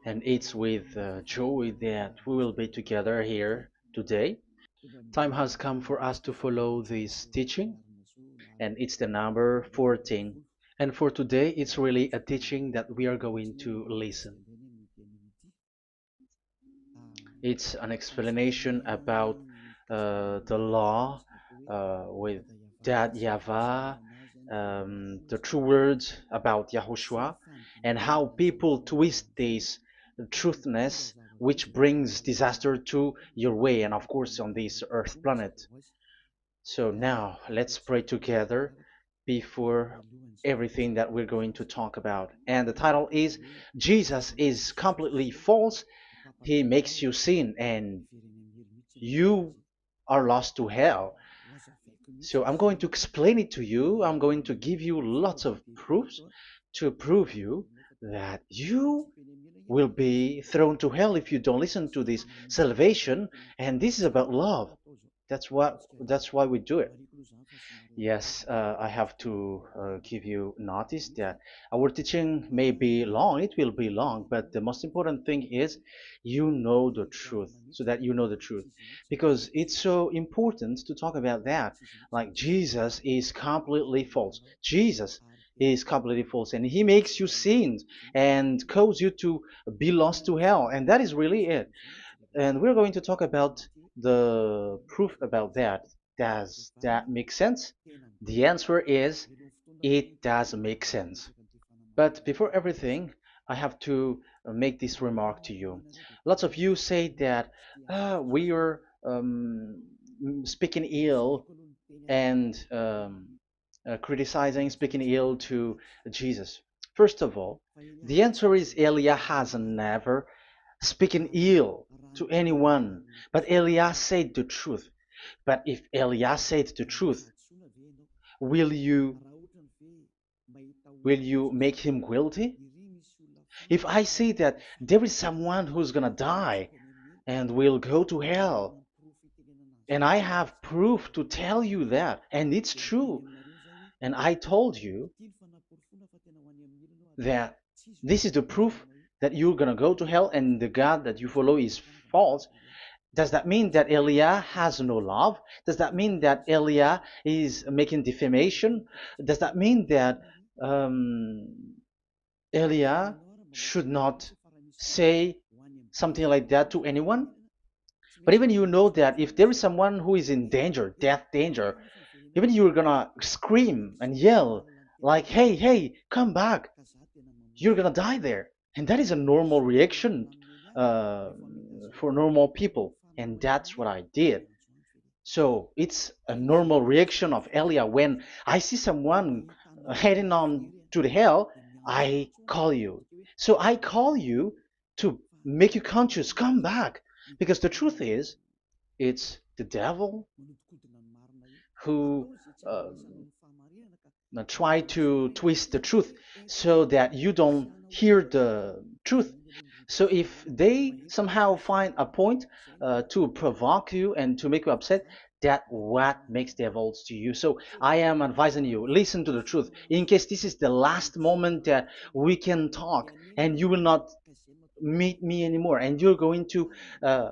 And it's with joy that we will be together here today. Time has come for us to follow this teaching, and it's the number 14. And for today, it's really a teaching that we are going to listen. It's an explanation about the law with that YAHVAH, the true words about YAHOSHUAH, and how people twist this truthness which brings disaster to your way and of course on this earth planet. So now let's pray together before everything that we're going to talk about. And the title is Jesus is completely false. He makes you sin and you are lost to hell. So I'm going to explain it to you. I'm going to give you lots of proofs to prove you that you will be thrown to hell if you don't listen to this salvation. And this is about love. That's why we do it. Yes, I have to give you notice that our teaching may be long, it will be long, but the most important thing is you know the truth, so that you know the truth. Because it's so important to talk about that. Like Jesus is completely false. Jesus is completely false, and he makes you sin and cause you to be lost to hell, and that is really it. And we're going to talk about the proof about that. Does that make sense? The answer is it does make sense. But before everything, I have to make this remark to you. Lots of you say that we are speaking ill and criticizing, speaking ill to Jesus. First of all, the answer is Elia has never speaking ill to anyone, but Elia said the truth. But if Elia said the truth, will you will you make him guilty? If I say that there is someone who's gonna die and will go to hell, and I have proof to tell you that, and it's true, and I told you that this is the proof that you're gonna go to hell and the God that you follow is false, does that mean that Elia has no love? Does that mean that Elia is making defamation? Does that mean that um, Elia should not say something like that to anyone? But even you know that if there is someone who is in danger, death danger, even you're gonna scream and yell like, "Hey, hey, come back! You're gonna die there." And that is a normal reaction uh, for normal people, and that's what I did. So it's a normal reaction of Elia. When I see someone heading on to the hell, I call you. So I call you to make you conscious, come back. Because the truth is, it's the devil who try to twist the truth so that you don't hear the truth. So if they somehow find a point to provoke you and to make you upset, that what makes devils to you. So I am advising you, listen to the truth. In case this is the last moment that we can talk and you will not meet me anymore and you're going to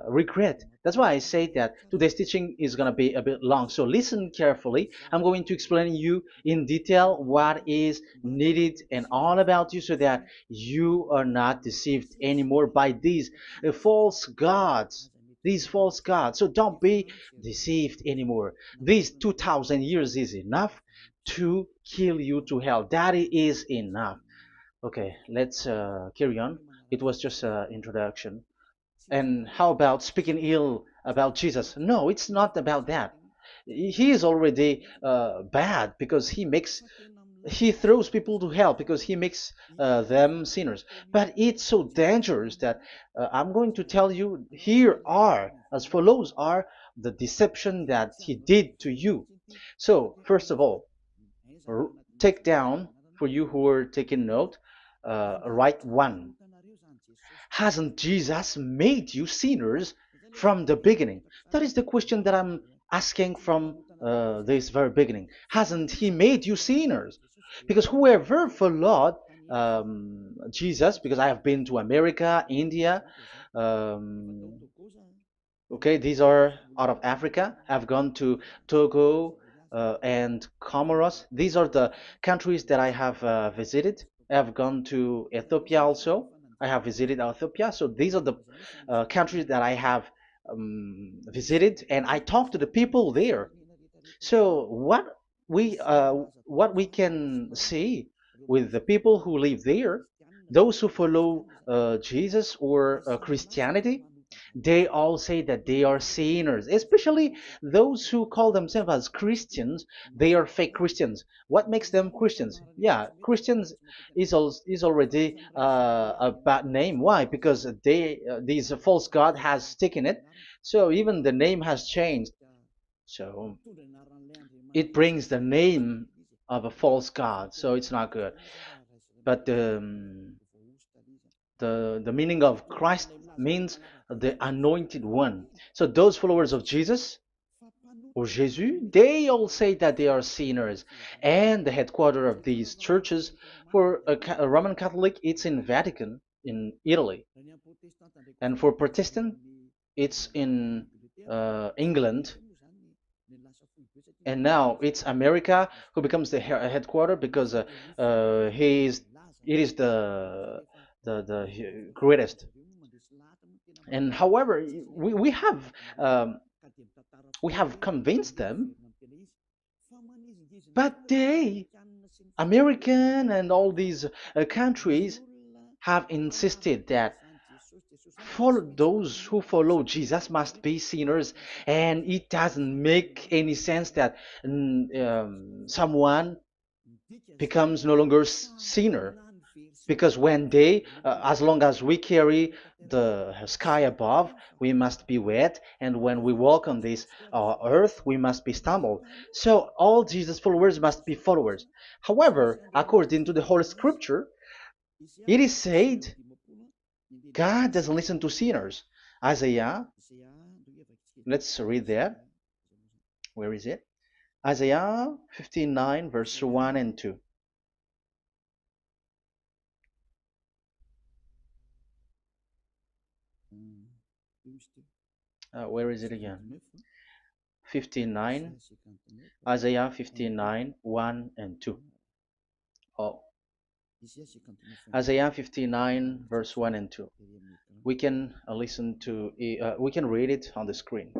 regret. That's why I say that today's teaching is going to be a bit long, so listen carefully. I'm going to explain you in detail what is needed and all about you so that you are not deceived anymore by false gods these false gods. So don't be deceived anymore. These 2000 years is enough to kill you to hell. That is enough. Okay, let's carry on. It was just an introduction. And how about speaking ill about Jesus? No, it's not about that. He is already bad because he throws people to hell because he makes them sinners. But it's so dangerous that I'm going to tell you here are as follows are the deception that he did to you. So first of all, take down for you who are taking note. Write one. Hasn't Jesus made you sinners from the beginning? That is the question that I'm asking from this very beginning. Hasn't he made you sinners? Because whoever followed Jesus, because I have been to America, India. Um, okay, these are out of Africa. I've gone to Togo and Comoros. These are the countries that I have visited. I've gone to Ethiopia also. I have visited Ethiopia. So these are the countries that I have visited, and I talked to the people there. So what we can see with the people who live there, those who follow Jesus or Christianity, they all say that they are sinners, especially those who call themselves as Christians. They are fake Christians. What makes them Christians? Yeah, Christians is already a bad name. Why? Because these false god has taken it. So even the name has changed. So it brings the name of a false god. So it's not good. But the meaning of Christ means the anointed one. So those followers of Jesus or Jesus, they all say that they are sinners. And the headquarters of these churches for a Roman Catholic, it's in Vatican in Italy, and for Protestant, it's in England. And now it's America who becomes the headquarter because he is it is the greatest. And however, we have we have convinced them, but they, American and all these countries, have insisted that those who follow Jesus must be sinners, and it doesn't make any sense that someone becomes no longer sinner, because when they as long as we carry the sky above, we must be wet, and when we walk on this earth, we must be stumbled. So all Jesus followers must be followers. However, according to the Holy Scripture, it is said God doesn't listen to sinners. Isaiah, let's read that. Where is it? Isaiah 59 verse 1 and 2. Where is it again? 59, Isaiah 59, 1 and 2. Oh, Isaiah 59, verse 1 and 2. We can we can read it on the screen.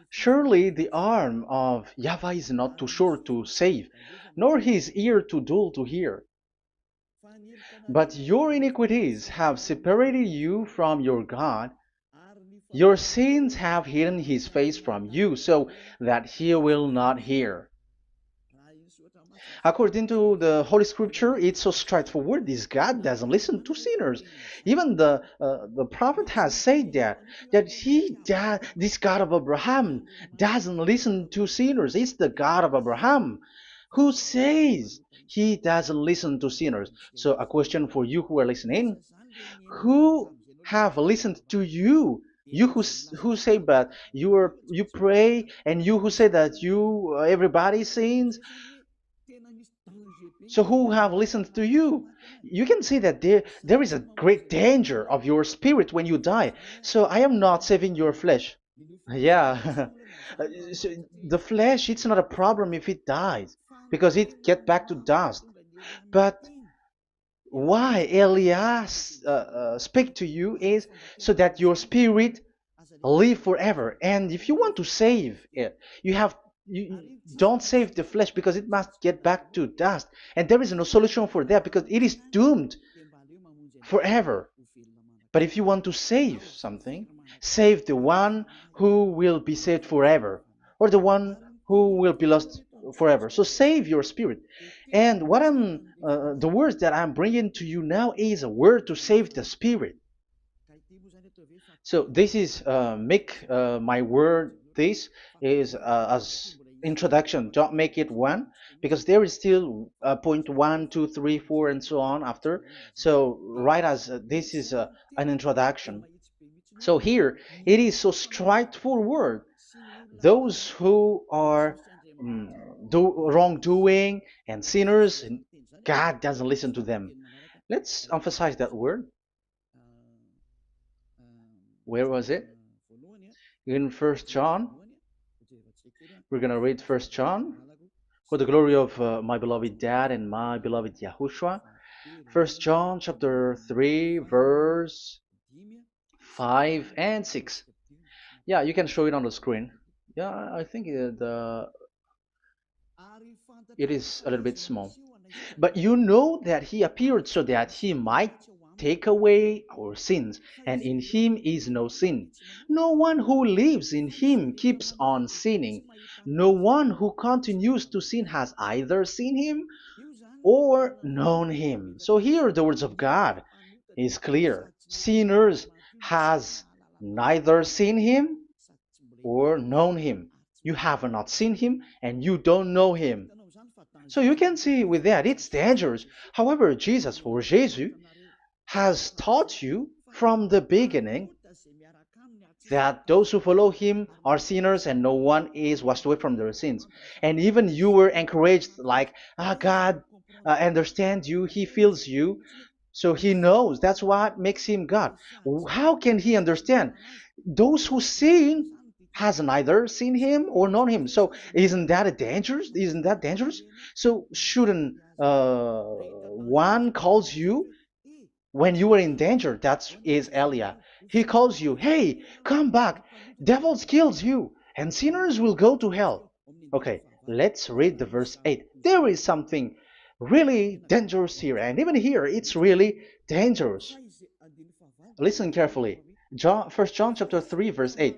Surely the arm of Yahweh is not too short to save, nor his ear too dull to hear. But your iniquities have separated you from your God. Your sins have hidden his face from you, so that he will not hear. According to the Holy Scripture, it's so straightforward. This God doesn't listen to sinners. Even the prophet has said that this God of Abraham doesn't listen to sinners. It's the God of Abraham who says he doesn't listen to sinners. So a question for you who are listening: who have listened to you? You who say but you pray, and you who say that you everybody sins. So who have listened to you? You can see that there is a great danger of your spirit when you die. So I am not saving your flesh. Yeah. So the flesh, it's not a problem if it dies, because it get back to dust. But why Elias speak to you is so that your spirit live forever. And if you want to save it, you don't save the flesh, because it must get back to dust, and there is no solution for that because it is doomed forever. But if you want to save something, save the one who will be saved forever, or the one who will be lost forever. So save your spirit. And the words that I'm bringing to you now is a word to save the spirit. So this is make my word. This is as introduction. Don't make it one, because there is still point one, two, three, four, and so on after. So write as this is an introduction. So here it is so straightforward. Those who are wrongdoing and sinners, God doesn't listen to them. Let's emphasize that word. Where was it? In First John. We're gonna read First John. For the glory of my beloved Dad and my beloved Yahushua. First John chapter 3 verse 5 and 6. Yeah, you can show it on the screen. Yeah, I think it is a little bit small. But you know that he appeared so that he might take away our sins, and in him is no sin. No one who lives in him keeps on sinning. No one who continues to sin has either seen him or known him. So here the words of God is clear. Sinners has neither seen him or known him. You have not seen him and you don't know him. So you can see with that it's dangerous. However, Jesus or Jesus has taught you from the beginning that those who follow him are sinners and no one is washed away from their sins. And even you were encouraged like, God understands you, he feels you, so he knows. That's what makes him God. How can he understand? Those who sin has neither seen him or known him. So isn't that a dangerous? Isn't that dangerous? So shouldn't one calls you when you were in danger? That is Elia. He calls you, hey, come back. Devils kills you, and sinners will go to hell. Okay, let's read the verse 8. There is something really dangerous here, and even here it's really dangerous. Listen carefully. John, 1 John chapter 3 verse 8.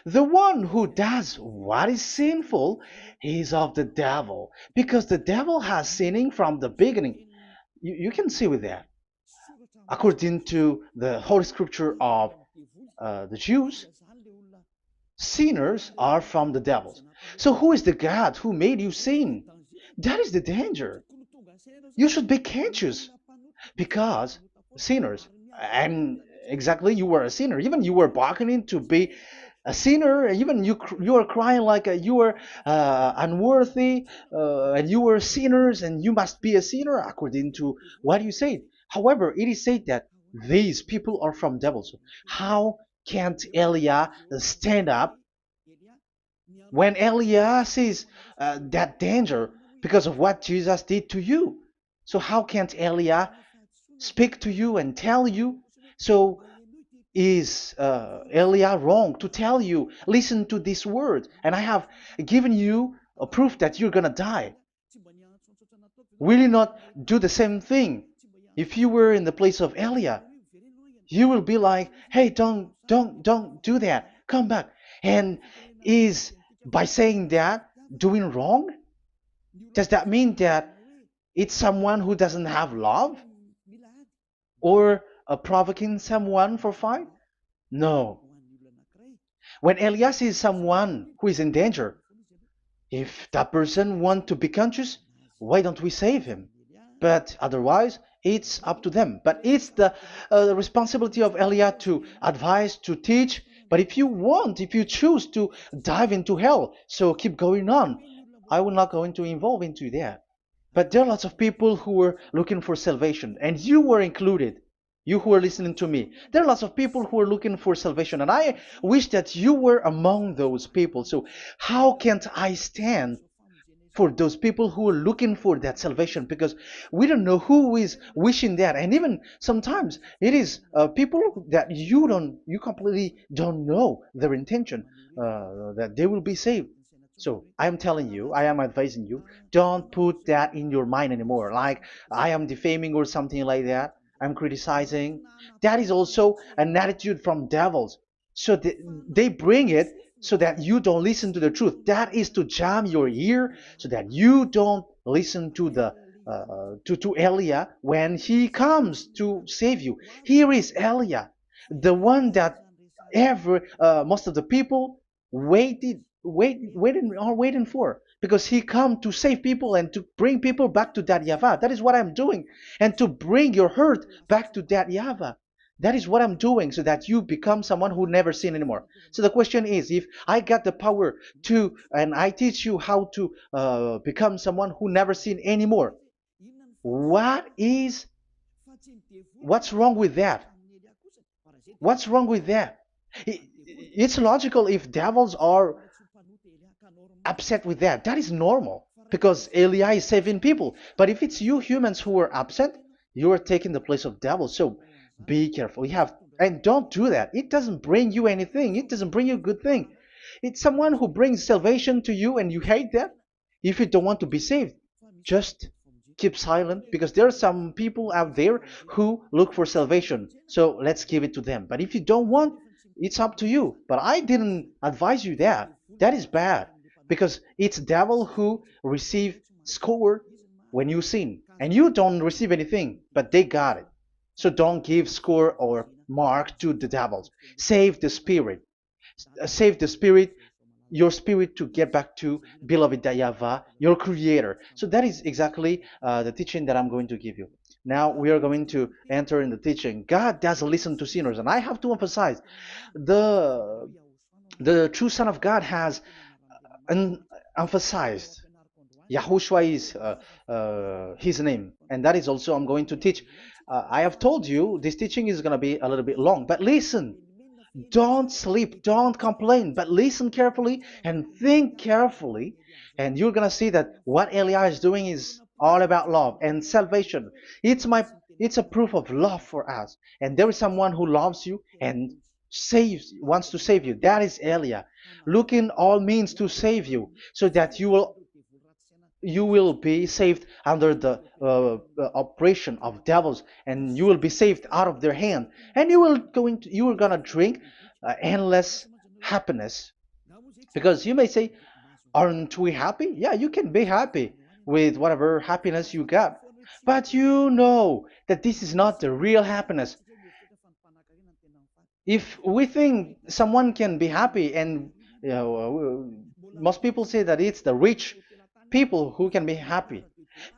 The one who does what is sinful is of the devil, because the devil has sinning from the beginning. You can see with that. According to the Holy Scripture of the Jews, sinners are from the devils. So who is the God who made you sin? That is the danger. You should be conscious because sinners, and exactly you were a sinner. Even you were bargaining to be a sinner. Even you are crying like you were unworthy, and you were sinners, and you must be a sinner according to what you said. However, it is said that these people are from devils. How can't Elia stand up when Elia sees that danger because of what Jesus did to you? So how can't Elia speak to you and tell you? So is Elia wrong to tell you, listen to this word, and I have given you a proof that you're gonna die? Will you not do the same thing? If you were in the place of Elia, you will be like, hey, don't do that. Come back. And is by saying that doing wrong? Does that mean that it's someone who doesn't have love? Or provoking someone for fight? No. When Elias sees someone who is in danger, if that person wants to be conscious, why don't we save him? But otherwise, it's up to them. But it's the responsibility of Elia to advise, to teach. But if you want, if you choose to dive into hell, so keep going on. I will not go into involve into that. But there are lots of people who were looking for salvation, and you were included. You who are listening to me, there are lots of people who are looking for salvation, and I wish that you were among those people. So how can't I stand for those people who are looking for that salvation? Because we don't know who is wishing that, and even sometimes it is people that you completely don't know their intention that they will be saved. So I am telling you, I am advising you, don't put that in your mind anymore. Like I am defaming or something like that. I'm criticizing. That is also an attitude from devils. So they bring it so that you don't listen to the truth. That is to jam your ear so that you don't listen to the to Elia when he comes to save you. Here is Elia, the one that ever most of the people waiting for, because he come to save people and to bring people back to that Yahvah. That is what I'm doing, and to bring your hurt back to that Yahvah. That is what I'm doing, so that you become someone who never sin anymore. So the question is, if I got the power to, and I teach you how to become someone who never sin anymore, What is what's wrong with that? What's wrong with that? It's logical if devils are upset with that. That is normal because Eli is saving people. But if it's you humans who are upset, you are taking the place of devils. So be careful. You have and don't do that. It doesn't bring you anything. It doesn't bring you a good thing. It's someone who brings salvation to you and you hate that. If you don't want to be saved, just keep silent because there are some people out there who look for salvation. So let's give it to them. But if you don't want, it's up to you. But I didn't advise you that. That is bad because it's devil who receive score when you sin and you don't receive anything, but they got it. So don't give score or mark to the devils. Save the spirit. Save the spirit, your spirit to get back to beloved Yahweh, your creator. So that is exactly the teaching that I'm going to give you. Now we are going to enter in the teaching. God doesn't listen to sinners, and I have to emphasize the the true Son of God has emphasized. Yahushua is his name, and that is also I'm going to teach. I have told you this teaching is going to be a little bit long, but listen. Don't sleep, don't complain, but listen carefully and think carefully, and you're gonna see that what Elia is doing is all about love and salvation. It's my it's a proof of love for us, and there is someone who loves you and wants to save you. That is Elia, looking all means to save you, so that you will be saved under the oppression of devils, and you will be saved out of their hand, and you are gonna drink endless happiness. Because you may say, aren't we happy? Yeah, you can be happy with whatever happiness you got, but you know that this is not the real happiness. If we think someone can be happy, and most people say that it's the rich people who can be happy,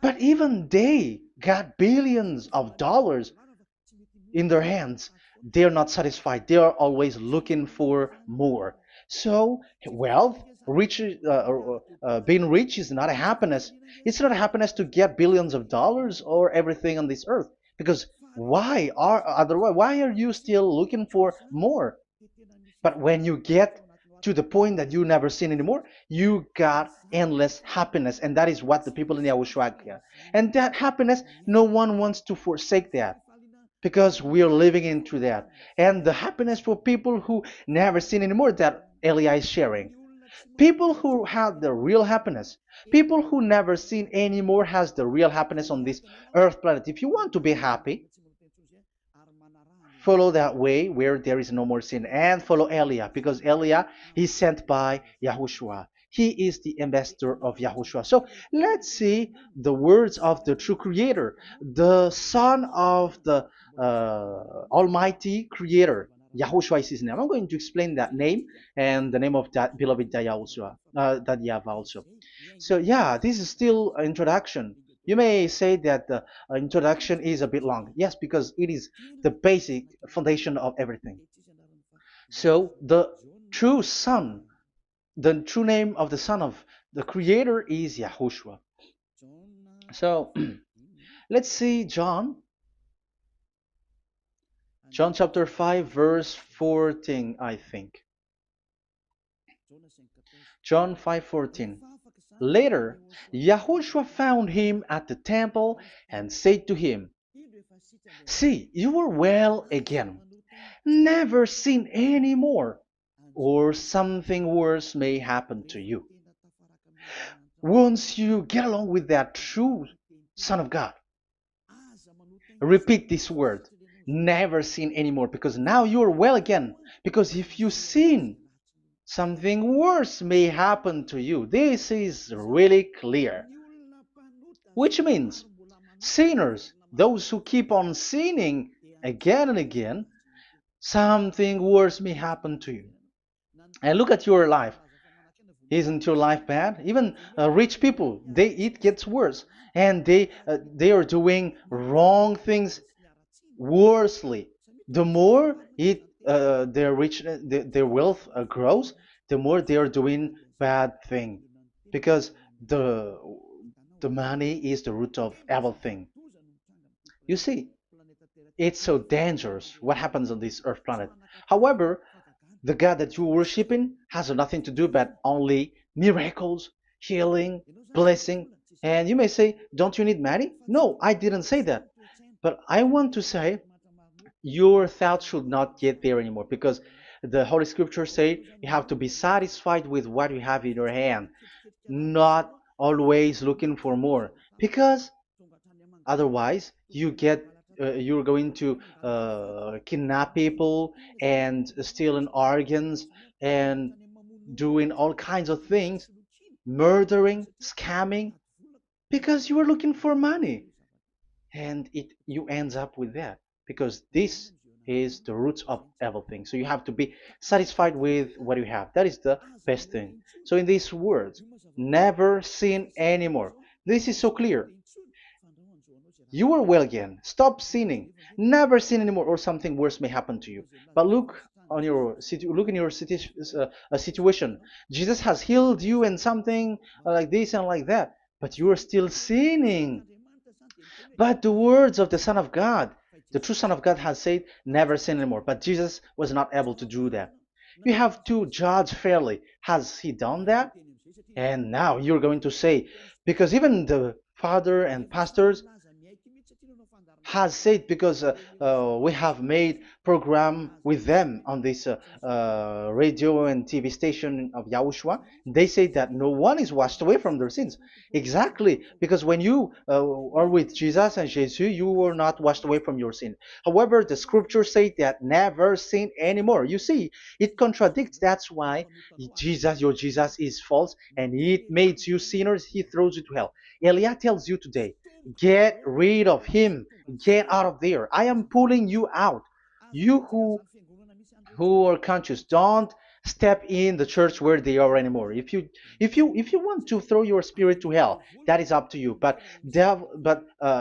but even they got billions of dollars in their hands, they're not satisfied. They are always looking for more. So wealth, being rich is not a happiness. It's not a happiness to get billions of dollars or everything on this earth. Because why are you still looking for more? But when you get to the point that you never sin anymore, you got endless happiness, and that is what the people in Yahushua get. And that happiness, no one wants to forsake that because we are living into that. And the happiness for people who never sin anymore that Elia is sharing. People who have the real happiness, people who never sin anymore has the real happiness on this earth planet. If you want to be happy, follow that way where there is no more sin and follow Elia because Elia is sent by Yahushua. He is the ambassador of Yahushua. So let's see the words of the true creator, the son of the almighty creator. Yahushua is his name. I'm going to explain that name and the name of that beloved Yahushua, that Yahweh also. So yeah, this is still an introduction. You may say that the introduction is a bit long. Yes, because it is the basic foundation of everything. So the true name of the Son of the Creator is Yahushua. So let's see John chapter 5 verse 14, I think. John 5:14. Later, Yahushua found him at the temple and said to him, "See, you are well again. Never sin any more, or something worse may happen to you." Once you get along with that true Son of God, repeat this word. Never sin anymore, because now you are well again. Because if you sin, something worse may happen to you. This is really clear. Which means sinners, those who keep on sinning again and again, something worse may happen to you. And look at your life. Isn't your life bad? Even rich people, it gets worse, and they are doing wrong things worsely. The more their wealth grows, the more they are doing bad thing, because the the money is the root of everything. You see, it's so dangerous what happens on this earth planet. However, the God that you're worshiping has nothing to do but only miracles, healing, blessing. And you may say, don't you need money? No, I didn't say that. But I want to say your thoughts should not get there anymore because the Holy Scriptures say you have to be satisfied with what you have in your hand, not always looking for more. Because otherwise, you're going to kidnap people and stealing organs and doing all kinds of things, murdering, scamming, because you are looking for money, and it you ends up with that because this is the roots of everything. So you have to be satisfied with what you have. That is the best thing. So in these words, never sin anymore. This is so clear. You are well again. Stop sinning. Never sin anymore, or something worse may happen to you. But look in your situation. Jesus has healed you and something like this and like that, but you are still sinning. But the words of the Son of God, the true Son of God, has said, "Never sin anymore." But Jesus was not able to do that. You have to judge fairly. Has he done that? And now you're going to say, because even the father and pastors has said, because we have made program with them on this radio and TV station of Yahushua, they say that no one is washed away from their sins. Exactly, because when you are with Jesus and Jesus, you are not washed away from your sin. However, the scriptures say that never sin anymore. You see, it contradicts. That's why your Jesus is false, and it makes you sinners. He throws you to hell. Elia tells you today, get rid of him. Get out of there. I am pulling you out. You who are conscious, don't step in the church where they are anymore. If you want to throw your spirit to hell, that is up to you. But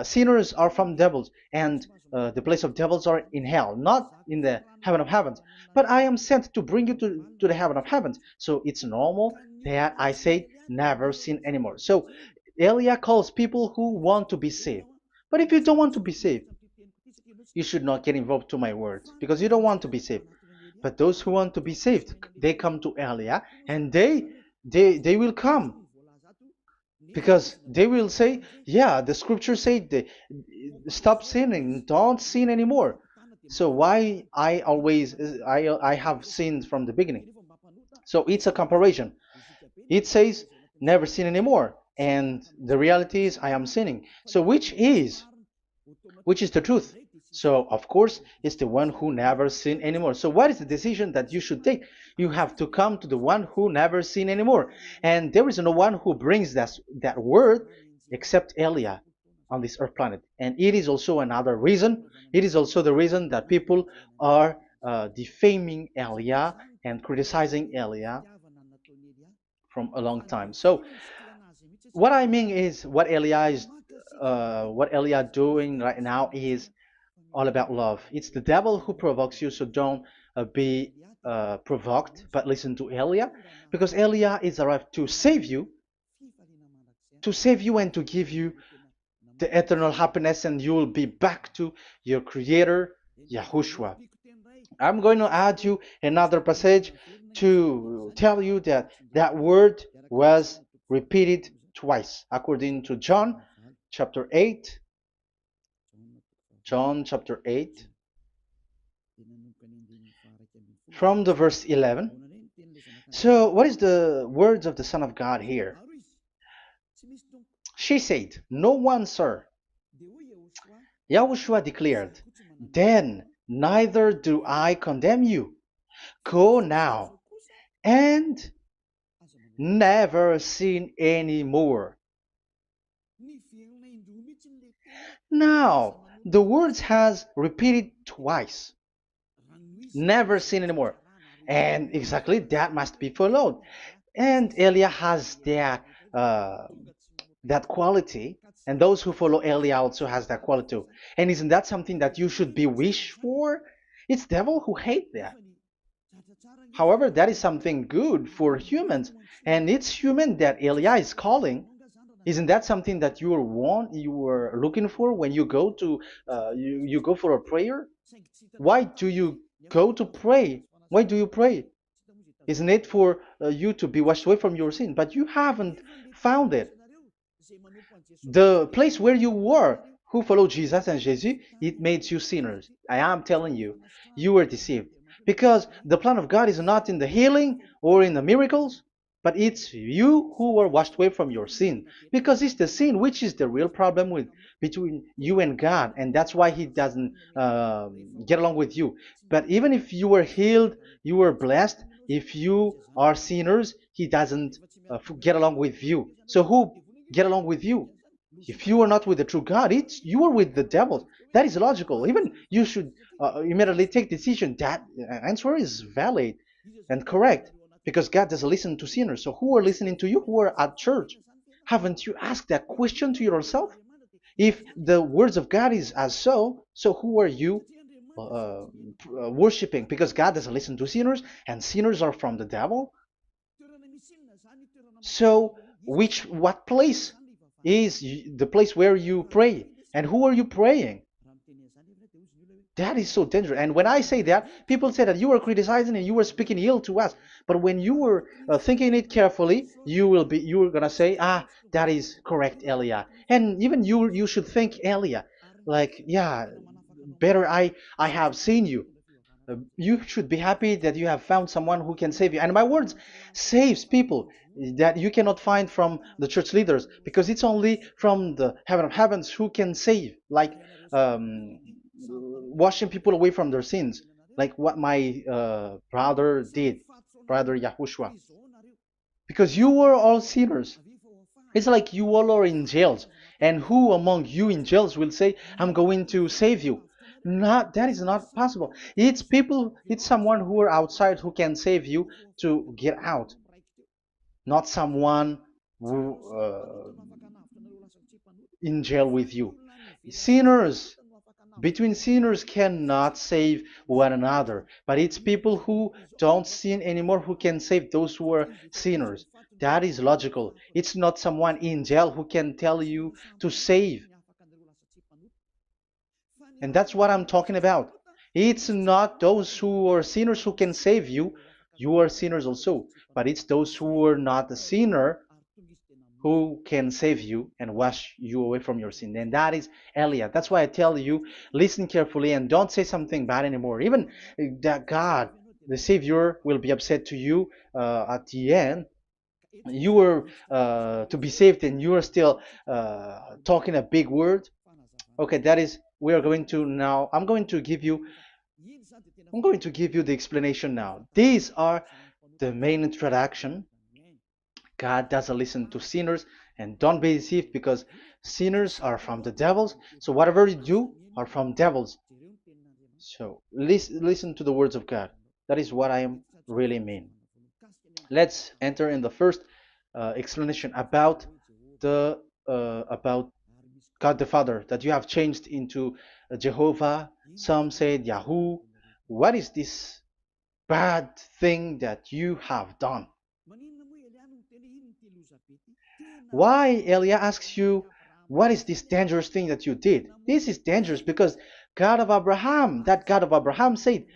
sinners are from devils, and the place of devils are in hell, not in the heaven of heavens. But I am sent to bring you to the heaven of heavens. So it's normal that I say never sin anymore. So Elia calls people who want to be saved. But if you don't want to be saved, you should not get involved to my words because you don't want to be saved. But those who want to be saved, they come to Elia, and they will come because they will say, yeah, the scriptures say stop sinning, don't sin anymore. So why I have sinned from the beginning? So it's a comparison. It says never sin anymore, and the reality is I am sinning. So which is the truth? So, of course, it's the one who never sinned anymore. So, what is the decision that you should take? You have to come to the one who never sinned anymore. And there is no one who brings that word except Elia on this earth planet. And it is also another reason. It is also the reason that people are defaming Elia and criticizing Elia from a long time. So, what I mean is what Elia doing right now is all about love. It's the devil who provokes you, so don't be provoked, but listen to Elia, because Elia is arrived to save you and to give you the eternal happiness, and you will be back to your Creator, Yahushua. I'm going to add you another passage to tell you that that word was repeated twice, according to chapter 8, John chapter 8, from the verse 11. So, what is the words of the Son of God here? She said, "No one, sir." Yahushua declared, "Then neither do I condemn you. Go now and never sin any more." Now, the words has repeated twice. Never sin anymore. And exactly that must be followed. And Elia has uh, that quality, and those who follow Elia also has that quality too. And isn't that something that you should be wish for? It's devil who hate that. However, that is something good for humans, and it's human that Elia is calling. Isn't that something that you were looking for when you go to you go for a prayer? Why do you go to pray? Why do you pray? Isn't it for you to be washed away from your sin? But you haven't found it. The place where you were, who followed Jesus and Jesus, it made you sinners. I am telling you, you were deceived. Because the plan of God is not in the healing or in the miracles, but it's you who were washed away from your sin. Because it's the sin which is the real problem with between you and God, and that's why He doesn't get along with you. But even if you were healed, you were blessed. If you are sinners, He doesn't get along with you. So who get along with you? If you are not with the true God, it's you are with the devil. That is logical. Even you should immediately take decision. That answer is valid and correct because God doesn't listen to sinners. So who are listening to you? Who are at church? Haven't you asked that question to yourself? If the words of God is as so who are you worshiping? Because God doesn't listen to sinners, and sinners are from the devil. So, what place is the place where you pray? And who are you praying? That is so dangerous. And when I say that, people say that you are criticizing and you are speaking ill to us. But when you were thinking it carefully, you are gonna say, ah, that is correct, Elia. And even you should think, Elia, like, yeah, better I have seen you. You should be happy that you have found someone who can save you. And my words saves people that you cannot find from the church leaders because it's only from the heaven of heavens who can save, like washing people away from their sins, like what my brother did, brother Yahushua. Because you were all sinners. It's like you all are in jails. And who among you in jails will say, I'm going to save you? Not that is not possible. It's people, it's someone who are outside who can save you to get out, not someone who in jail with you. Sinners, between sinners cannot save one another, but it's people who don't sin anymore who can save those who are sinners. That is logical. It's not someone in jail who can tell you to save. And that's what I'm talking about. It's not those who are sinners who can save you. You are sinners also. But it's those who are not a sinner who can save you and wash you away from your sin. And that is Elia. That's why I tell you, listen carefully and don't say something bad anymore. Even that God, the Savior, will be upset to you at the end. You were to be saved and you are still talking a big word. Okay, that is, we are going to now, I'm going to give you the explanation now. These are the main introduction. God doesn't listen to sinners, and don't be deceived because sinners are from the devils. So whatever you do are from devils. So listen to the words of God. That is what I am really mean. Let's enter in the first explanation about God the Father that you have changed into Jehovah. Some said Yahoo. What is this bad thing that you have done? Why Elia asks you, what is this dangerous thing that you did? This is dangerous because God of Abraham, that God of Abraham said,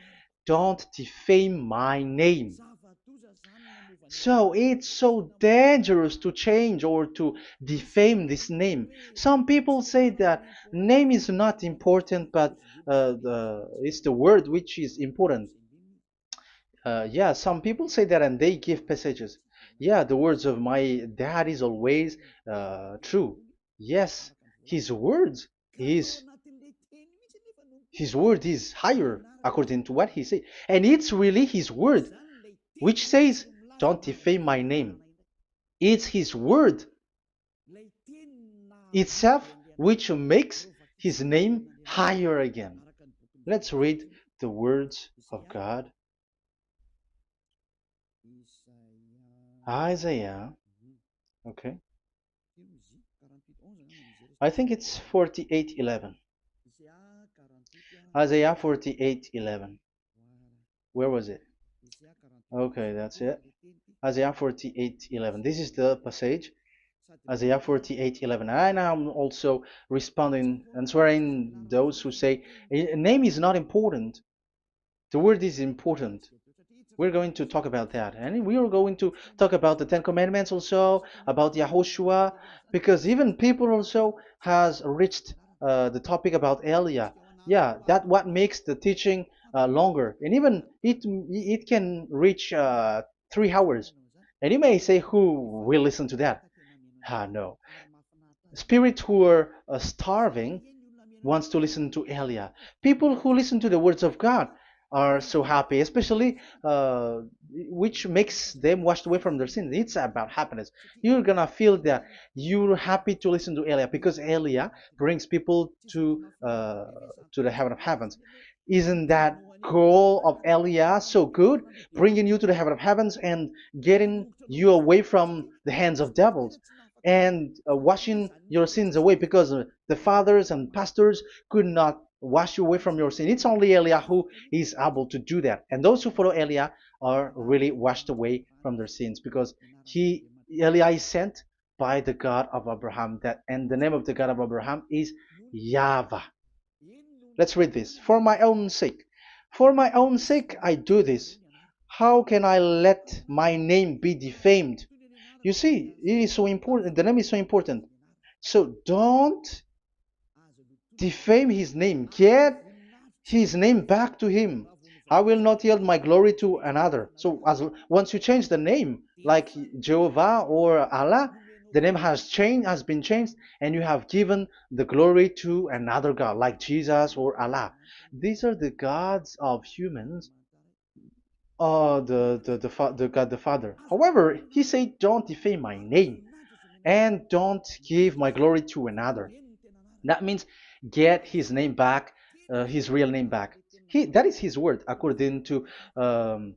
don't defame my name. So it's so dangerous to change or to defame this name. Some people say that name is not important, but it's the word which is important. Yeah, some people say that and they give passages. Yeah, the words of my dad is always true. Yes, his words, his his word is higher according to what he said. And it's really his word which says, don't defame my name. It's his word itself which makes his name higher again. Let's read the words of God. Isaiah, okay. I think it's 48:11. Isaiah 48:11. Where was it? Okay, that's it. Isaiah 48:11. This is the passage. Isaiah 48:11. And I'm also responding, answering those who say a name is not important. The word is important. We're going to talk about that. And we are going to talk about the Ten Commandments also, about Yahushua, because even people also has reached the topic about Elia. Yeah, that what makes the teaching longer. And even it can reach 3 hours. And you may say, who will listen to that? Ah, no. Spirits who are starving wants to listen to Elia. People who listen to the words of God are so happy, especially which makes them washed away from their sins. It's about happiness. You're gonna feel that you're happy to listen to Elia because Elia brings people to the heaven of heavens. Isn't that goal of Elia so good, bringing you to the heaven of heavens and getting you away from the hands of devils? And washing your sins away because the fathers and pastors could not wash you away from your sin. It's only Elia who is able to do that. And those who follow Elia are really washed away from their sins because Elia is sent by the God of Abraham. That and the name of the God of Abraham is YAHVAH. Let's read this. For my own sake. For my own sake I do this. How can I let my name be defamed? You see, it is so important. The name is so important. So don't defame his name. Get his name back to him. I will not yield my glory to another. So as once you change the name, like Jehovah or Allah, the name has been changed, and you have given the glory to another God, like Jesus or Allah. These are the gods of humans, the God the Father. However, he said, "Don't defame my name, and don't give my glory to another." That means get his name back, his real name back. That is his word, according to um,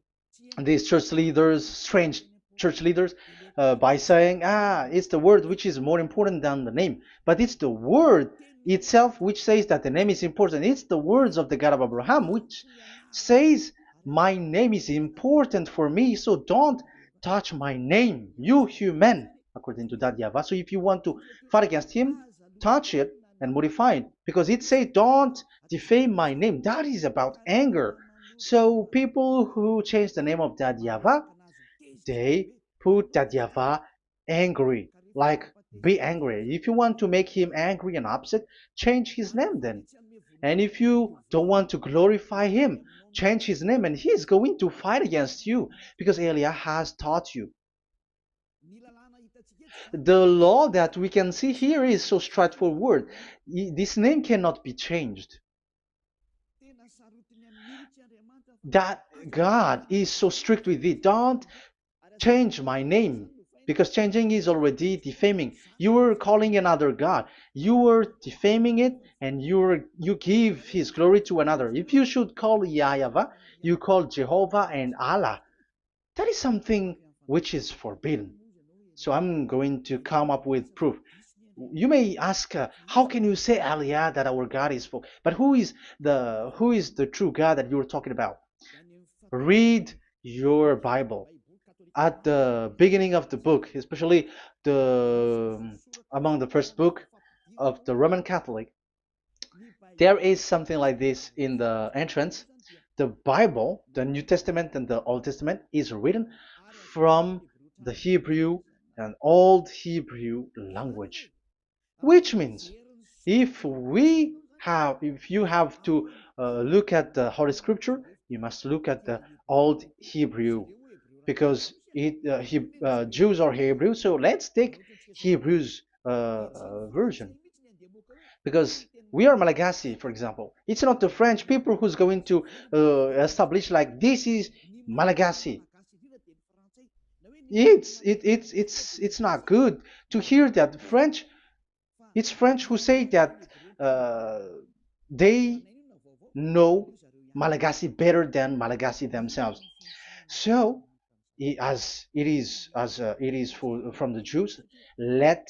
these church leaders, strange church leaders, by saying, it's the word which is more important than the name. But it's the word itself which says that the name is important. It's the words of the God of Abraham which says, my name is important for me, so don't touch my name, you human, according to that Yahweh. So if you want to fight against him, touch it and modify it, because it says, don't defame my name. That is about anger. So people who change the name of that Yahweh, they put that Yahweh angry, like be angry. If you want to make him angry and upset, change his name then. And if you don't want to glorify him, change his name, and he's going to fight against you because Elia has taught you. The law that we can see here is so straightforward. This name cannot be changed. That God is so strict with it. Don't change my name, because changing is already defaming. You are calling another God. You are defaming it, and you give his glory to another. If you should call Yahweh, you call Jehovah and Allah. That is something which is forbidden. So I'm going to come up with proof. You may ask, how can you say Aliyah that our God is for? But who is the true God that you're talking about? Read your Bible. At the beginning of the book, especially the among the first book of the Roman Catholic, there is something like this in the entrance. The Bible, the New Testament and the Old Testament, is written from the Hebrew and Old Hebrew language, which means if you have to look at the Holy Scripture, you must look at the Old Hebrew, because Jews are Hebrew. So let's take Hebrew's version, because we are Malagasy, for example. It's not the French people who's going to establish like this is Malagasy. It's not good to hear that French. It's French who say that uh, they know Malagasy better than Malagasy themselves. So, as it is from the Jews, let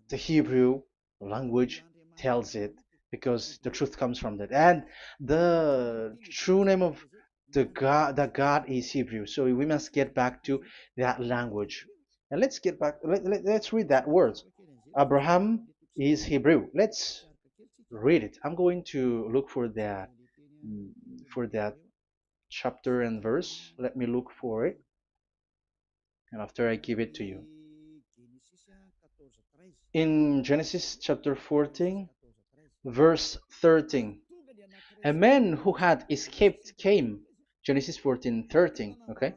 the Hebrew language tells it, because the truth comes from that. And the true name of the God is Hebrew. So we must get back to that language. And let's get back. Let's read that word. Abraham is Hebrew. Let's read it. I'm going to look mm, for that chapter and verse. Let me look for it, and after I give it to you. In Genesis chapter 14, verse 13, a man who had escaped came, Genesis 14:13, okay,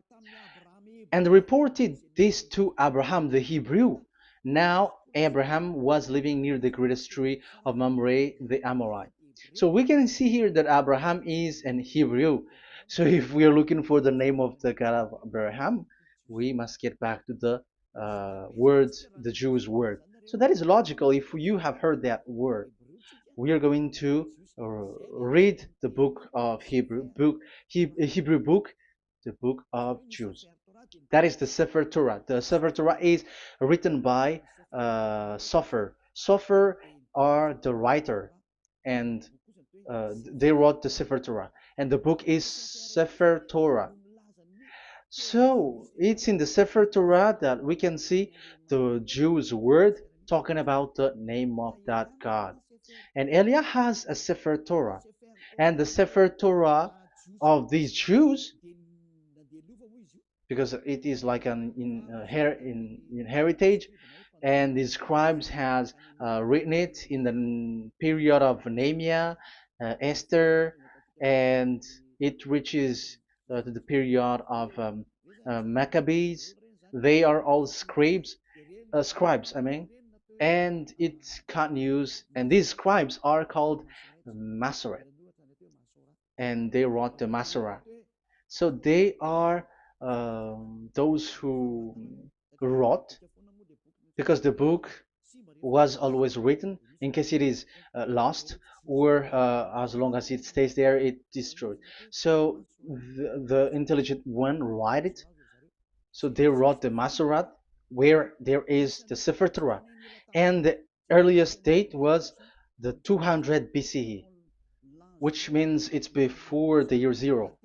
and reported this to Abraham the Hebrew. Now Abraham was living near the greatest tree of Mamre the Amorite. So we can see here that Abraham is an Hebrew. So if we are looking for the name of the God of Abraham, we must get back to the word, the Jews' word. So that is logical. If you have heard that word, we are going to read the book of Hebrew book, the book of Jews. That is the Sefer Torah. The Sefer Torah is written by Sofer. Sofer are the writer, and they wrote the Sefer Torah, and the book is Sefer Torah. So it's in the Sefer Torah that we can see the Jews' word talking about the name of that God. And Elia has a Sefer Torah, and the Sefer Torah of these Jews, because it is like an in heritage, and the scribes has written it in the period of Nehemiah, Esther, and it reaches to the period of Maccabees. They are all scribes, I mean, and it continues, and these scribes are called Masoret, and they wrote the Masorah. So they are those who wrote, because the book was always written in case it is lost, or as long as it stays there, it destroyed. So the intelligent one write it. So they wrote the Masorat, where there is the Sefer Torah, and the earliest date was the 200 BCE, which means it's before the year zero.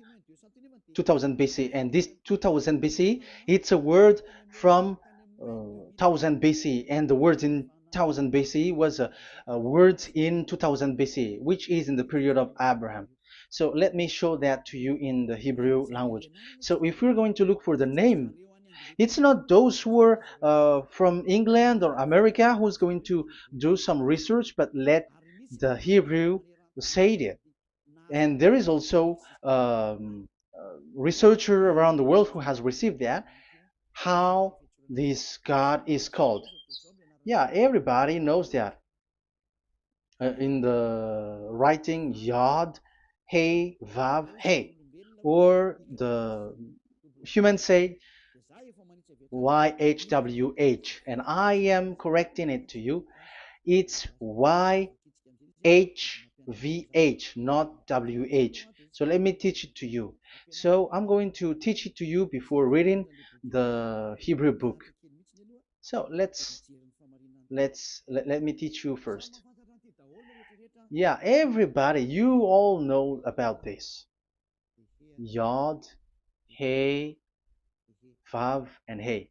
2000 BC, and this 2000 BC, it's a word from 1000 BC, and the word in 1000 BC was a word in 2000 BC, which is in the period of Abraham. So let me show that to you in the Hebrew language. So if we're going to look for the name, it's not those who are from England or America who's going to do some research, but let the Hebrew say it. And there is also researcher around the world who has received that, how this God is called. Yeah, everybody knows that. In the writing Yod, Hey, Vav, Hey, or the human say YHWH, and I am correcting it to you. It's YHVH, not WH. So let me teach it to you. So I'm going to teach it to you before reading the Hebrew book. So let me teach you first. Yeah, everybody, you all know about this. Yod, Hey, Vav, and Hey.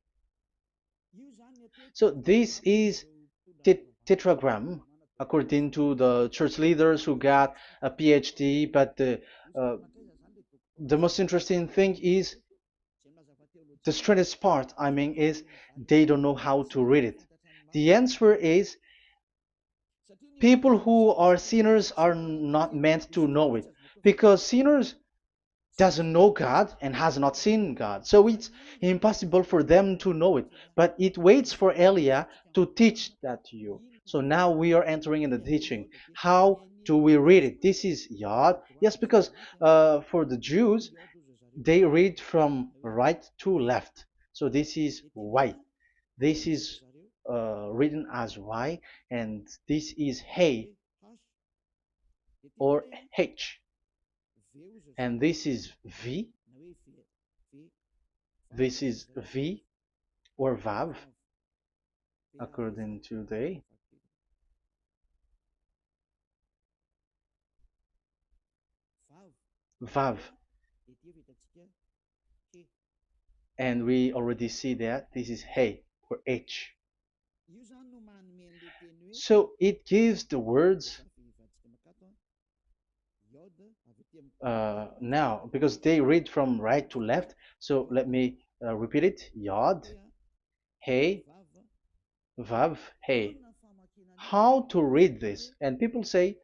So this is tetragram, according to the church leaders who got a PhD. But the most interesting thing is, the strangest part, I mean, is they don't know how to read it. The answer is, people who are sinners are not meant to know it, because sinners doesn't know God and has not seen God. So it's impossible for them to know it. But it waits for Elia to teach that to you. So now we are entering in the teaching. How do we read it? This is Yod. Yes, because for the Jews, they read from right to left. So this is Y. This is written as Y, and this is Hey or H. And this is V. This is V or Vav, according to the Vav. And we already see that this is Hey. or H. So it gives the words now because they read from right to left. So let me repeat it. Yod, Hey, Vav, Hey. How to read this? And people say,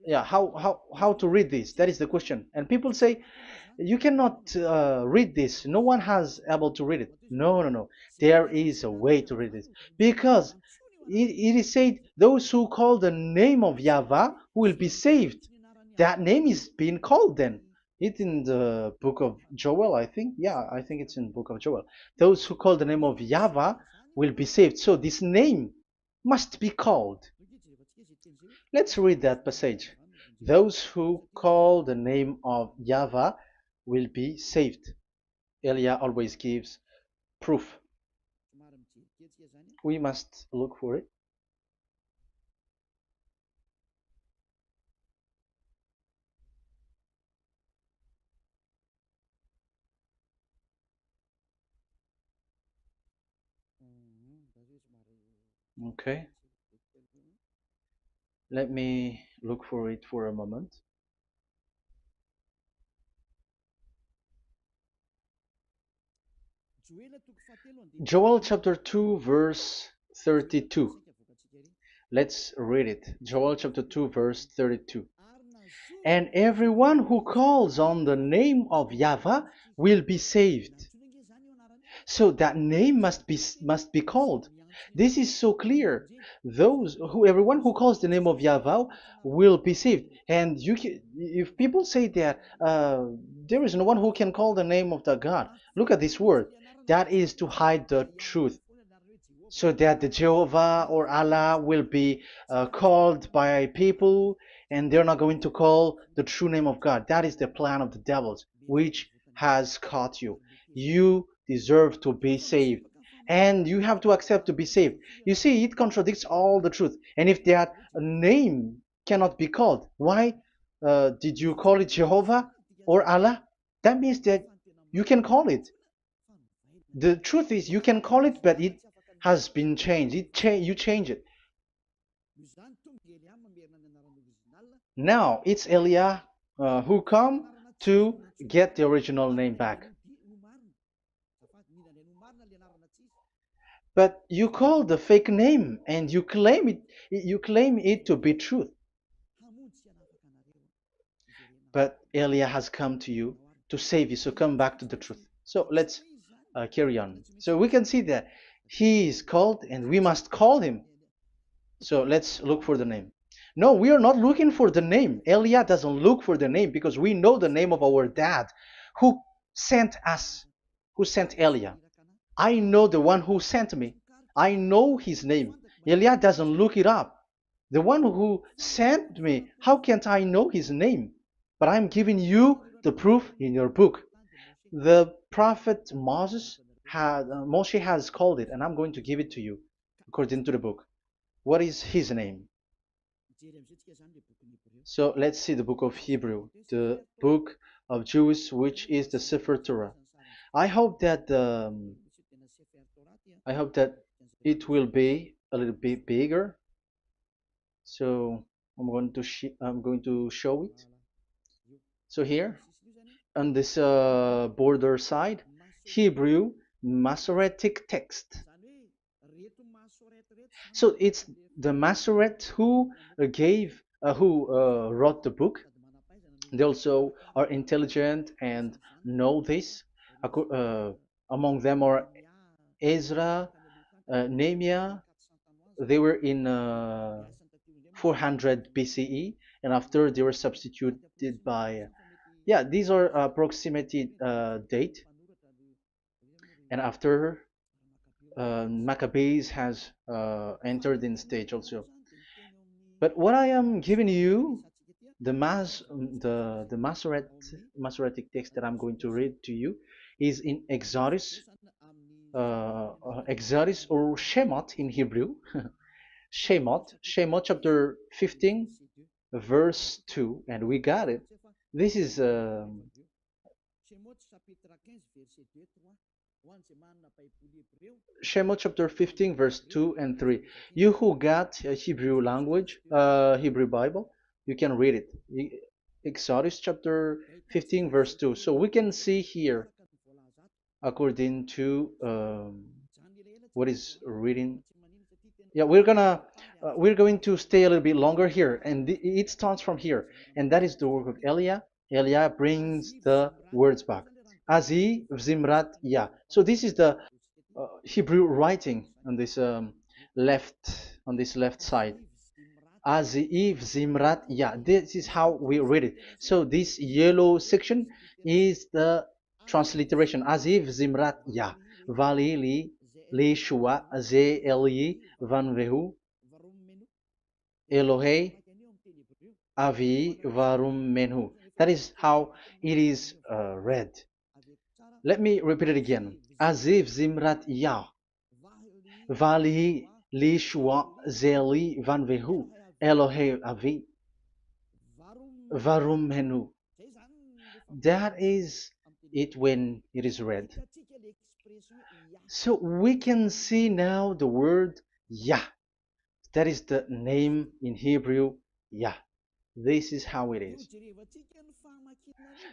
yeah, how to read this? That is the question. And people say, you cannot read this. No one has able to read it. No, no, no. There is a way to read this because it is said those who call the name of Yahweh will be saved. That name is being called then. It's in the book of Joel, I think. Yeah, I think it's in the book of Joel. Those who call the name of Yahweh will be saved. So this name must be called. Let's read that passage. Those who call the name of Yahweh will be saved. Elia always gives proof. We must look for it. Okay, let me look for it for a moment. Joel chapter 2, verse 32. Let's read it. Joel chapter 2, verse 32. And everyone who calls on the name of Yahweh will be saved. So that name must be called. This is so clear. Everyone who calls the name of Yahweh will be saved. And if people say that there is no one who can call the name of the God, look at this word. That is to hide the truth, so that the Jehovah or Allah will be called by people, and they're not going to call the true name of God. That is the plan of the devils, which has caught you. You deserve to be saved, and you have to accept to be saved. You see, it contradicts all the truth. And if that name cannot be called, why did you call it Jehovah or Allah? That means that you can call it. The truth is, you can call it, but it has been changed. You change it. Now it's Elia who come to get the original name back. But you call the fake name and you claim it. You claim it to be truth. But Elia has come to you to save you. So come back to the truth. So let's carry on. So we can see that he is called and we must call him. So let's look for the name. No, we are not looking for the name. Elia doesn't look for the name because we know the name of our dad who sent us, who sent Elia. I know the one who sent me. I know his name. Elia doesn't look it up. The one who sent me, how can't I know his name? But I'm giving you the proof in your book. The prophet Moshe has called it, and I'm going to give it to you according to the book. What is his name? So let's see the book of Hebrew, the book of Jews, which is the Sefer Torah. I hope that it will be a little bit bigger. So I'm going to show it. So here on this border side, Hebrew Masoretic text. So it's the Masoret who wrote the book. They also are intelligent and know this. Among them are Ezra, Nehemiah. They were in 400 BCE, and after they were substituted by, yeah, these are approximated date. And after Maccabees has entered in stage also. But what I am giving you, the Masoretic text that I'm going to read to you, is in Exodus, Exodus or Shemot in Hebrew, Shemot chapter 15, verse 2, and we got it. This is Shemot chapter 15, verse 2 and 3. You who got a Hebrew language, Hebrew Bible, you can read it. Exodus chapter 15, verse 2. So we can see here, according to what is reading. Yeah, we're going to stay a little bit longer here, and it starts from here, and that is the work of Eliah. Eliah brings the words back. Azi Zimrat Ya. So this is the Hebrew writing on this left side. Aziv Zimrat Ya. This is how we read it. So this yellow section is the transliteration. Aziv Zimrat Ya. Valili Leshua Ze Eli Van Vehu Elohei Avi Varum Menhu. That is how it is read. Let me repeat it again. Aziv Zimrat Ya. Vali Lishwa Zeli Van Vehu Elohei Avi Varum Menhu. That is it when it is read. So we can see now the word Yah. That is the name in Hebrew, Yah. This is how it is.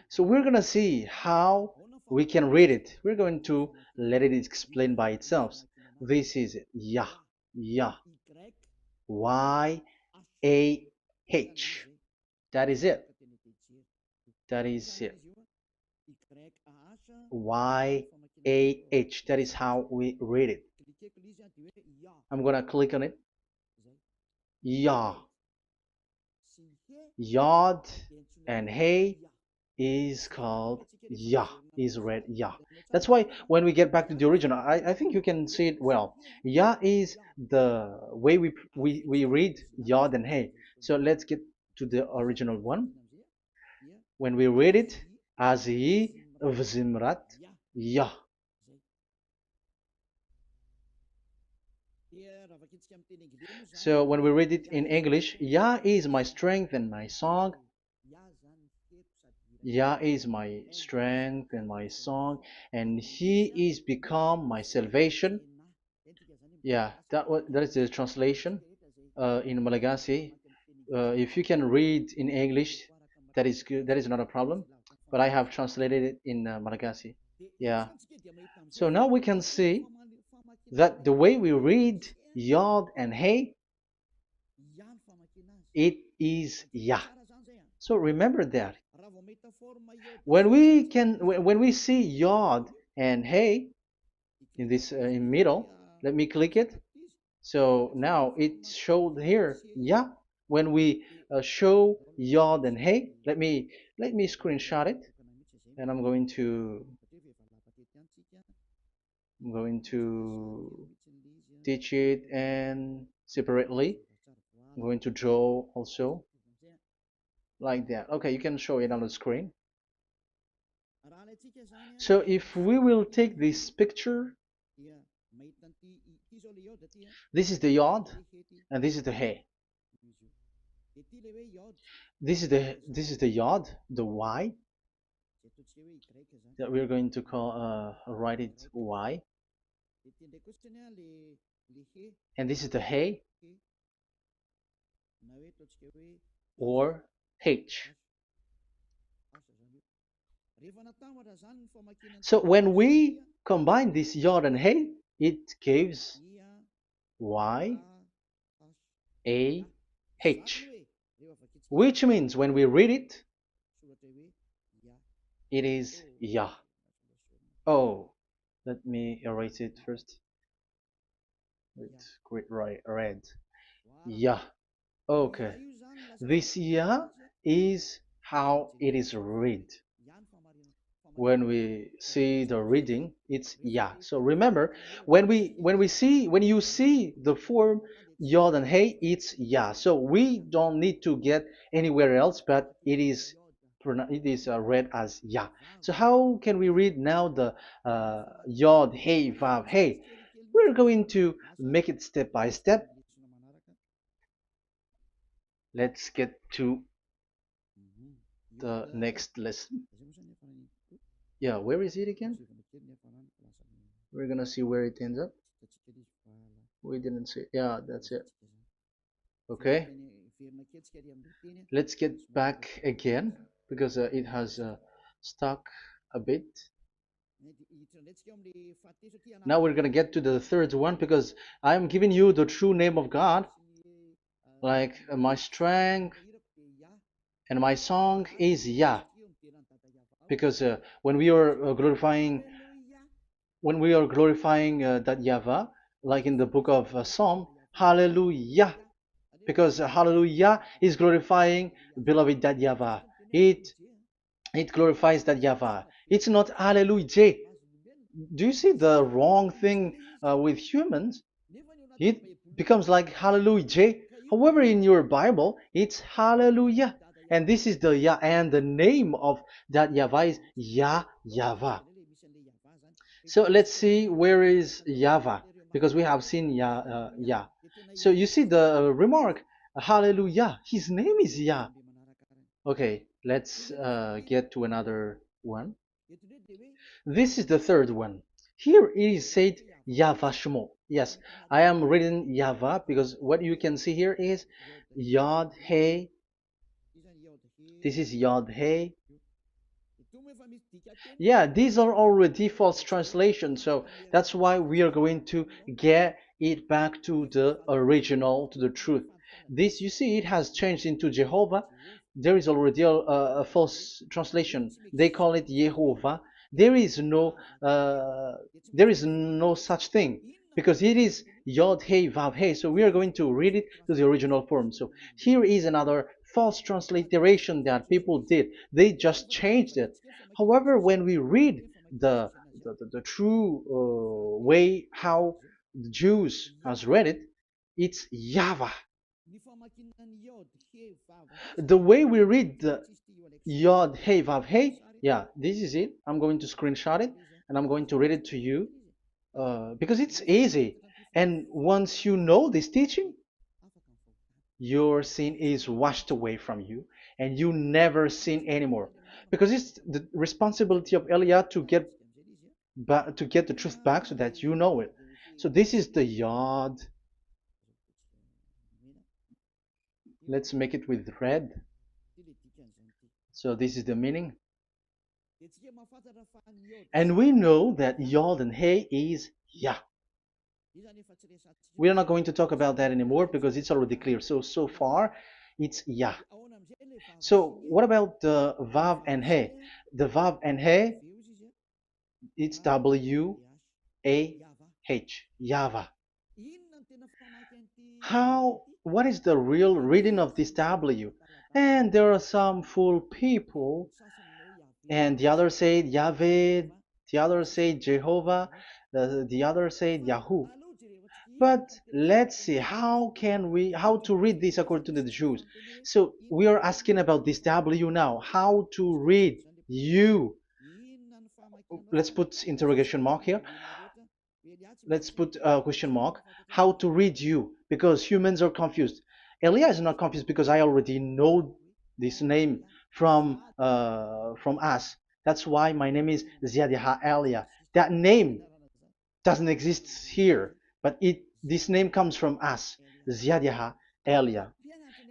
So we're going to see how we can read it. We're going to let it explain by itself. This is it. Yah. Yah. Y-A-H. That is it. That is it. Y-A-H. That is how we read it. I'm going to click on it. Yah. Yod and Hey is called Yah, is read Yah. That's why when we get back to the original, I think you can see it well. Yah is the way we read Yod and Hey. So let's get to the original one. When we read it, Azi Vzimrat Yah. So when we read it in English, Yah is my strength and my song. Yah is my strength and my song, and He is become my salvation. Yeah, that is the translation in Malagasy. If you can read in English, that is good. That is not a problem. But I have translated it in Malagasy. Yeah. So now we can see that the way we read Yod and Hey, it is Yah. So remember that when we see Yod and Hey in this in middle, let me click it. So now it showed here, yeah. When we show Yod and Hey, let me screenshot it, and I'm going to teach it and separately. I'm going to draw also like that. Okay, you can show it on the screen. So if we will take this picture, this is the Yod and this is the Hey. This is the Yod, the Y that we're going to call write it Y, and this is the Hey or H. So when we combine this Yod and Hey, it gives Y A H, which means when we read it, it is Yah. Oh, let me erase it first with great red. Yah. Okay. This Yah is how it is read. When we see the reading, it's Yah. So remember, when you see the form Yod and Hey, it's Yah. So we don't need to get anywhere else, but it is read as Yah. So how can we read now the Yod, Hey, Vav, Hey? We're going to make it step by step. Let's get to the next lesson. Yeah, where is it again? We're gonna see where it ends up. We didn't see. Yeah, that's it. Okay. Let's get back again because it has stuck a bit. Now we're gonna get to the third one because I'm giving you the true name of God, like my strength and my song is Yah, because when we are glorifying that Yahweh, like in the book of Psalm, Hallelujah, because Hallelujah is glorifying beloved that Yahweh. It it glorifies that Yahweh. It's not Hallelujah. Do you see the wrong thing with humans? It becomes like Hallelujah. However, in your Bible, it's Hallelujah. And this is the Yah, and the name of that Yahweh is Yahweh. So let's see where is Yahweh, because we have seen Yah. So you see the remark, Hallelujah. His name is Yah. Okay, let's get to another one. This is the third one. Here it is said YAHVAH. Yes, I am reading Yahvah because what you can see here is Yod Hey. This is Yod Hey. Yeah, these are already false translations, so that's why we are going to get it back to the original, to the truth. This, you see, it has changed into Jehovah. There is already a false translation. They call it Yehovah. There is no, uh, there is no such thing because it is Yod Hey Vav Hey. So we are going to read it to the original form. So here is another false transliteration that people did. They just changed it. However, when we read the true way how the Jews has read it, it's Yahweh. The way we read the Yod Hey Vav Hey, yeah, this is it. I'm going to screenshot it and I'm going to read it to you because it's easy. And once you know this teaching, your sin is washed away from you and you never sin anymore. Because it's the responsibility of Eliah to get the truth back so that you know it. So this is the Yod. Let's make it with red. So this is the meaning. And we know that Yod and Hey is Yah. We are not going to talk about that anymore because it's already clear. So far, it's Yah. So what about the Vav and He? The Vav and He, it's W-A-H, Yahvah. What is the real reading of this W? And there are some fool people, and the others say Yahweh, the others say Jehovah, the others say Yahoo. But let's see how to read this according to the Jews. So we are asking about this W now. How to read you? Let's put interrogation mark here. Let's put a question mark. How to read you? Because humans are confused. Elia is not confused because I already know this name from us. That's why my name is Ziadiha Elia. That name doesn't exist here, but this name comes from us, Ziadiha Elia.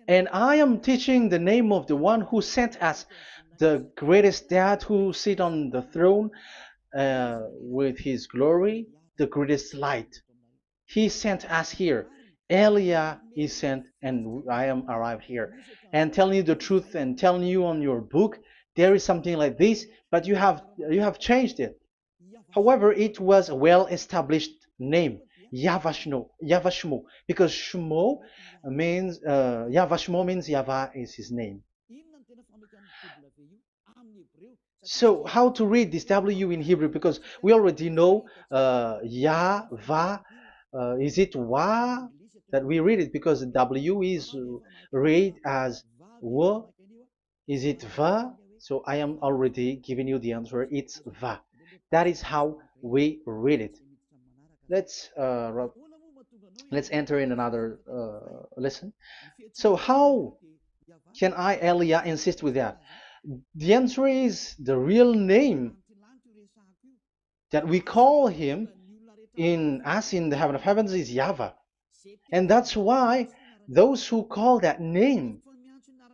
And I am teaching the name of the one who sent us, the greatest dad who sit on the throne with his glory, the greatest light. He sent us here. Elia is sent, and I am arrived here. And telling you the truth and telling you on your book, there is something like this, but you have changed it. However, it was a well-established name, YAHVAH, because Shmo means YAHVAH means Yahweh is his name. So how to read this W in Hebrew? Because we already know Yahvah. Is it Wa that we read it? Because the W is read as W. Is it Va? So I am already giving you the answer. It's Va. That is how we read it. Let's enter in another lesson. So how can I, Elia, insist with that? The answer is the real name that we call him in as in the heaven of heavens is YAHVAH. And that's why those who call that name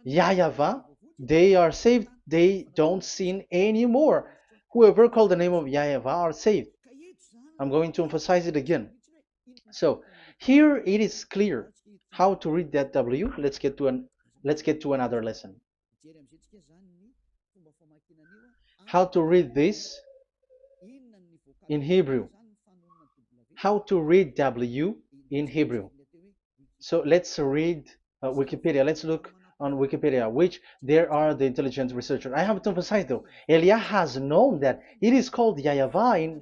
YAHVAH, they are saved. They don't sin anymore. Whoever called the name of YAHVAH are saved. I'm going to emphasize it again. So here it is clear how to read that W. Let's get to another lesson. How to read this in Hebrew. How to read W in Hebrew. So let's read Wikipedia. Let's look on Wikipedia, which there are the intelligent researchers. I have to emphasize though, Elia has known that it is called YAHVAH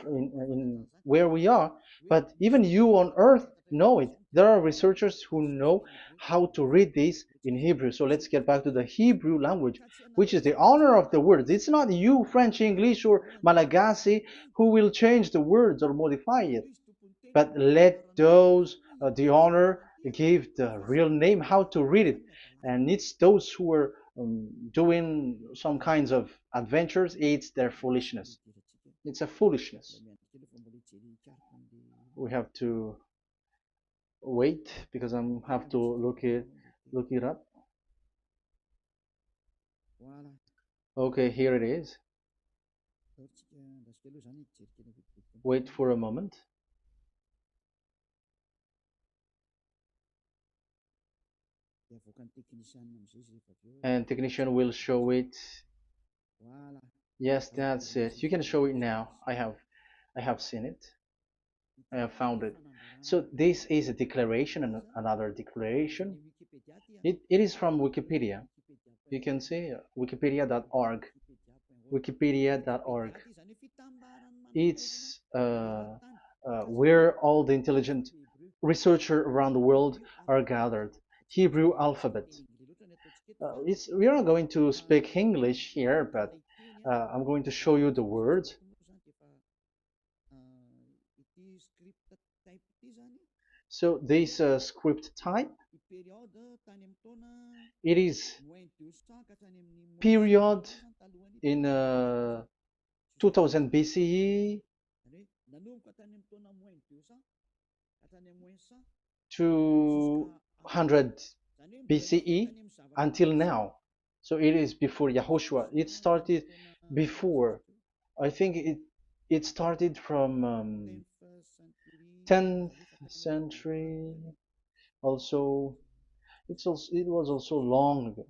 in where we are, but even you on earth know it. There are researchers who know how to read this in Hebrew. So let's get back to the Hebrew language, which is the honor of the words. It's not you, French, English, or Malagasy, who will change the words or modify it, but let those the honor give the real name how to read it, and it's those who are doing some kinds of adventures. It's their foolishness. It's a foolishness. We have to wait because I have to look it up. Okay, here it is. Wait for a moment. And technician will show it. Yes, that's it. You can show it now. I have seen it. I have found it. So this is a declaration and another declaration. It is from Wikipedia. You can see wikipedia.org. Wikipedia.org. It's where all the intelligent researchers around the world are gathered. Hebrew alphabet. We are not going to speak English here, but I'm going to show you the words. So this script type, it is period in 2000 BCE to 100 BCE until now. So it is before Yahushua. It started before. I think it started from 10th century. Also, it was also long ago.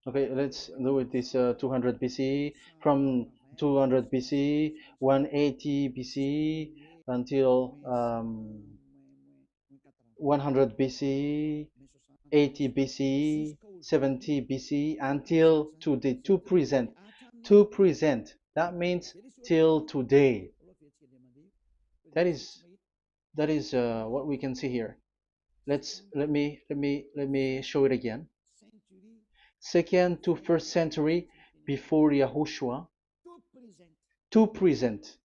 Okay, let's do it. This 200 BCE, from 200 BCE, 180 BCE until 100 BCE, 80 BCE, 70 BCE until today, to present. To present. That means till today. That is what we can see here. Let me show it again. Second to first century before Yahushua, to present.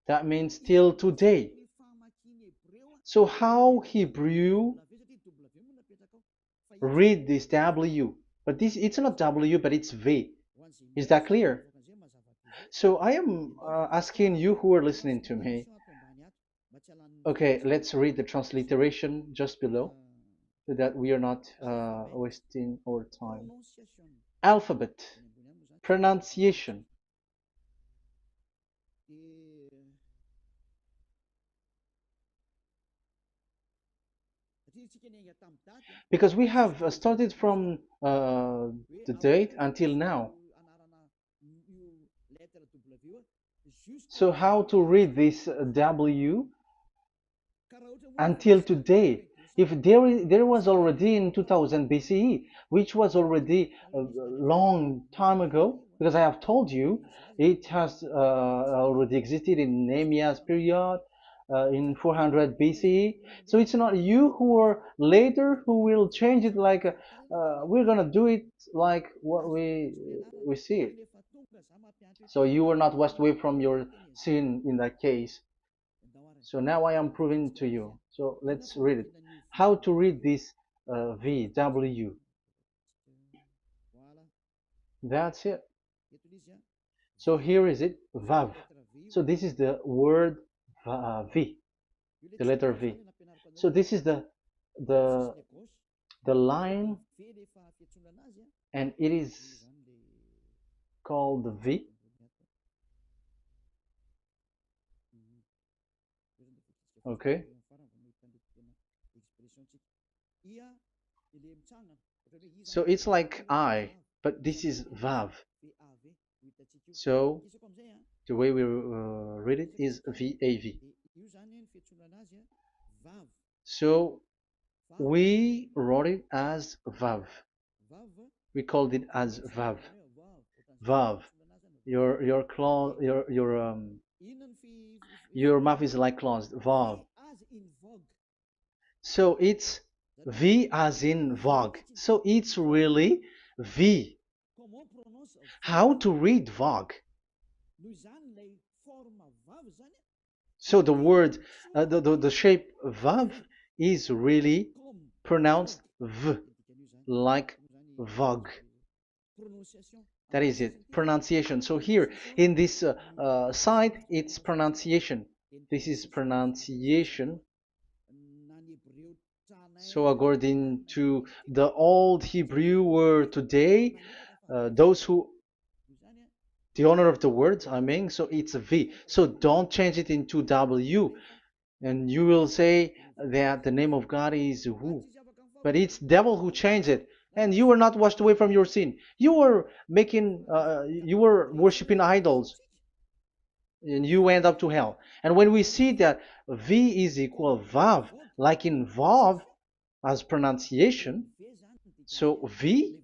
That means till today. So how Hebrew read this W? But this, it's not W, but it's V. Is that clear? So I am asking you who are listening to me. Okay, let's read the transliteration just below, so that we are not wasting our time. Alphabet, pronunciation. Because we have started from the date until now. So how to read this W until today? If there was already in 2000 BCE, which was already a long time ago, because I have told you it has already existed in Nehemiah's period, in 400 BCE. So it's not you who are later who will change it, like we're gonna do it like what we see it. So you were not washed away from your sin in that case. So now I am proving to you. So let's read it. How to read this V, W. That's it. So here is it, VAV. So this is the word V, the letter V. So this is the the line, and it is called V. Okay. So it's like I, but this is VAV. So the way we read it is VAV. So we wrote it as VAV. We called it as VAV. VAV. Your mouth is like closed. VAV. So it's V as in Vogue. So it's really V. How to read Vogue? So the word, the shape Vav is really pronounced V, like Vogue. That is it, pronunciation. So here in this side, it's pronunciation. This is pronunciation. So according to the old Hebrew word today, those who the owner of the words, I mean, so it's a V. So don't change it into W, and you will say that the name of God is who, but it's devil who changed it, and you were not washed away from your sin. You were you were worshiping idols, and you end up to hell. And when we see that V is equal Vav, like in Vav as pronunciation, so V,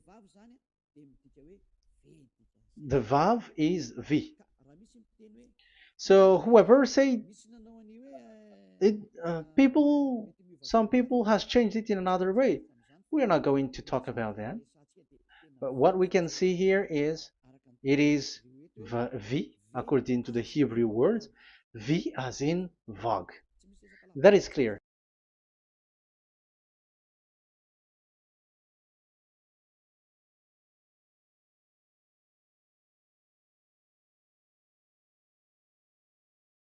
the Vav is V. So whoever say it, some people has changed it in another way. We are not going to talk about that. But what we can see here is it is V according to the Hebrew words, V as in Vogue. That is clear.